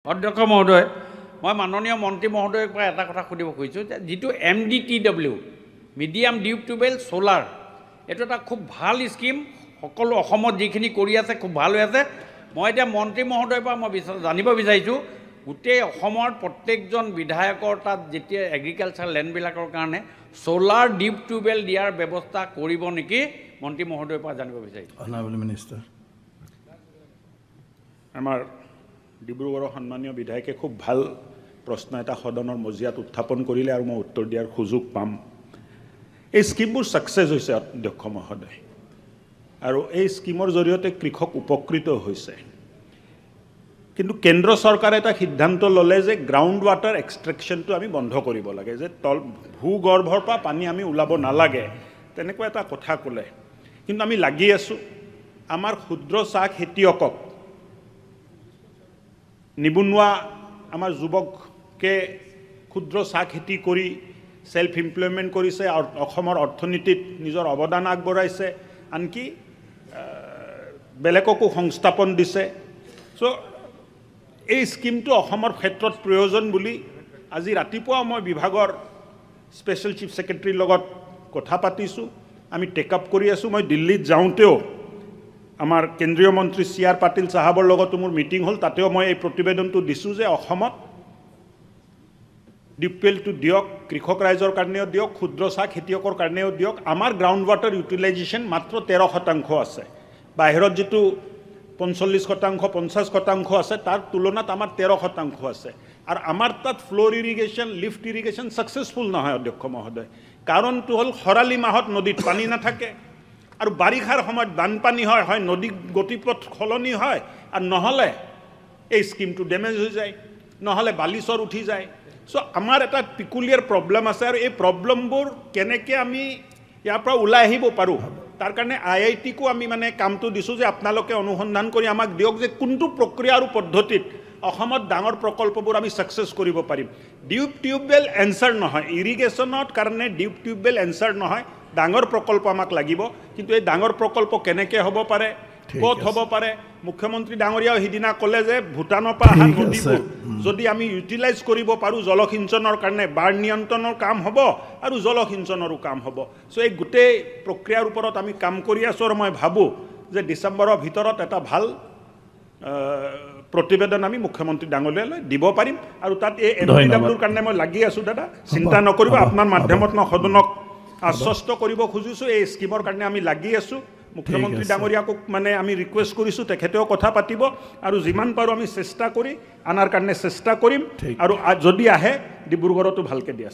अध्यक्ष महोदय मैं माननीय मंत्री महोदय এটা কথা সুধিব খুজিছোঁ যে যেটো MDTW medium deep tubewell solar এটা এটা খুব ভাল স্কিম সকলো অসমত যিখিনি কৰি আছে খুব ভাল হৈ আছে মই এতিয়া মন্ত্ৰী মহোদয়ৰ পৰা মই জানিব বিচাৰিছোঁ গোটেই অসমৰ প্ৰত্যেকজন বিধায়কৰ তাত যেতিয়া এগ্ৰিকালচাৰ লেণ্ডবিলাকৰ কাৰণে সোলাৰ ডিপ টিউবৱেল দিয়াৰ ব্যৱস্থা কৰিব নেকি মন্ত্ৰী মহোদয়ৰ পৰা জানিব বিচাৰিছোঁ অনাৰেবল মিনিষ্টাৰ আমাৰ ডিব্ৰুগড়ৰ সন্মানীয় বিধায়কে খুব ভাল প্ৰশ্ন এটা সদনৰ মজিয়াত উত্থাপন কৰিলে আৰু মই উত্তৰ দিয়াৰ সুযোগ পাম এই স্কিমবোৰ সাকসেস হৈছে অধ্যক্ষ মহোদয় আৰু এই স্কিমৰ জৰিয়তে কৃষক উপকৃত হৈছে কিন্তু কেন্দ্ৰ চৰকাৰে এটা সিদ্ধান্ত ললে যে গ্ৰাউণ্ড ৱাটাৰ এক্সট্ৰেকশ্যনটো আমি বন্ধ কৰিব লাগে যে তল ভূগৰ্ভৰ পৰা পানী আমি উলাব নালাগে তেনেকুৱা এটা কথা ক'লে কিন্তু আমি লাগি আছো আমাৰ ক্ষুদ্ৰ চাহ খেতিয়কক নিবনুৱা আমাৰ যুৱকে ক্ষুদ্ৰ চাহ খেতি কৰি সেলফ এমপ্লয়মেন্ট কৰিছে আৰু অসমৰ অৰ্থনীতিত নিজৰ অৱদান আগবঢ়াইছে আনকি বেলেগকো সংস্থাপন দিছে সো এই স্কিমটো অসমৰ ক্ষেত্ৰত প্ৰয়োজন বুলি আজি ৰাতিপুৱা মই বিভাগৰ স্পেশাল চিফ সেক্ৰেটাৰীৰ লগত কথা পাতিছোঁ আমি টেক আপ কৰি আছোঁ মই দিল্লীত যাওঁতেও আমাৰ কেন্দ্ৰীয় মন্ত্ৰী CR পাটিল সাহেবৰ লগত মোৰ মিটিং হল তাতেও মই এই প্ৰতিবেদনটো দিছোঁ যে অসমত ডিপৱেলটো দিয়ক কৃষক ৰাইজৰ কাৰণেও দিয়ক ক্ষুদ্ৰ চাহ খেতিয়কৰ কাৰণেও দিয়ক আমাৰ গ্ৰাউণ্ড ৱাটাৰ ইউটিলাইজেশ্যন মাত্ৰ 13% আছে বাহিৰত যেটো 45% 50% আছে তাৰ তুলনাত আমাৰ 13% আছে আৰু আমাৰ তাত floor irrigation lift irrigation successful নহয় অধ্যক্ষ মহোদয় কাৰণটো হল খৰালি মাহত নদীত পানী নাথাকে আৰু বাৰিষাৰ সময়ত বানপানী হয় হয় নদী গতিপথ খলনি হয় আৰু নহলে এই স্কিমটো ড্যামেজ হৈ যায় নহলে বালিচৰ উঠি যায় সো আমাৰ এটা পিকুলিয়াৰ প্ৰবলেম আছে আৰু এই প্ৰবলেমবোৰ কেনেকৈ আমি ইয়াৰ পৰা ওলাই আহিব পাৰো তাৰ কাৰণে IIT কো আমি মানে কামটো দিছো যে আপোনালোকে অনুসন্ধান কৰি আমাক দিয়ক যে কোনটো প্ৰক্ৰিয়া আৰু পদ্ধতিত অসমত ডাঙৰ প্ৰকল্পবোৰ আমি সাকসেস কৰিব পাৰিম ডিপ টিউবৱেল এনসাৰ নহয় ইৰিগেশ্যনৰ কাৰণে ডিপ টিউবৱেল এনসাৰ নহয় ডাঙৰ প্ৰকল্প আমাক লাগিব কিন্তু এই ডাঙৰ প্ৰকল্প কেনেকৈ হ'ব পাৰে ক'ত হ'ব পাৰে মুখ্যমন্ত্ৰী ডাঙৰীয়াও হিদিনা ক'লে যে ভুটানৰ পৰা অহা নদীবোৰ যদি আমি ইউটিলাইজ কৰিব পাৰো জলসিঞ্চনৰ কাৰণে বাৰ নিয়ন্ত্ৰণৰ কাম হ'ব আৰু জলসিঞ্চনৰো কাম হ'ব সো এই গোটেই প্ৰক্ৰিয়াৰ ওপৰত আমি কাম কৰি আছো আৰু মই ভাবো যে ডিসেম্বৰৰ ভিতৰত এটা ভাল প্ৰতিবেদন আমি মুখ্যমন্ত্ৰী ডাঙৰীয়ালৈ দিব পাৰিম আৰু তাত এই MDWৰ কাৰণে মই লাগি আছো দাদা চিন্তা নকৰিব আপোনাৰ মাধ্যমত মই সদনক আশ্বস্ত কৰিব খুজিছো এই স্কিমৰ কাৰণে আমি লাগি আছো মুখ্যমন্ত্ৰী ডাঙৰীয়াক মানে আমি ৰিকুৱেষ্ট কৰিছো তেখেতেও কথা পাতিব আৰু যিমান পাৰো আমি চেষ্টা কৰি আনাৰ কাৰণে চেষ্টা কৰিম আৰু যদি আহে ডিব্ৰুগড়তো ভালকে দিয়া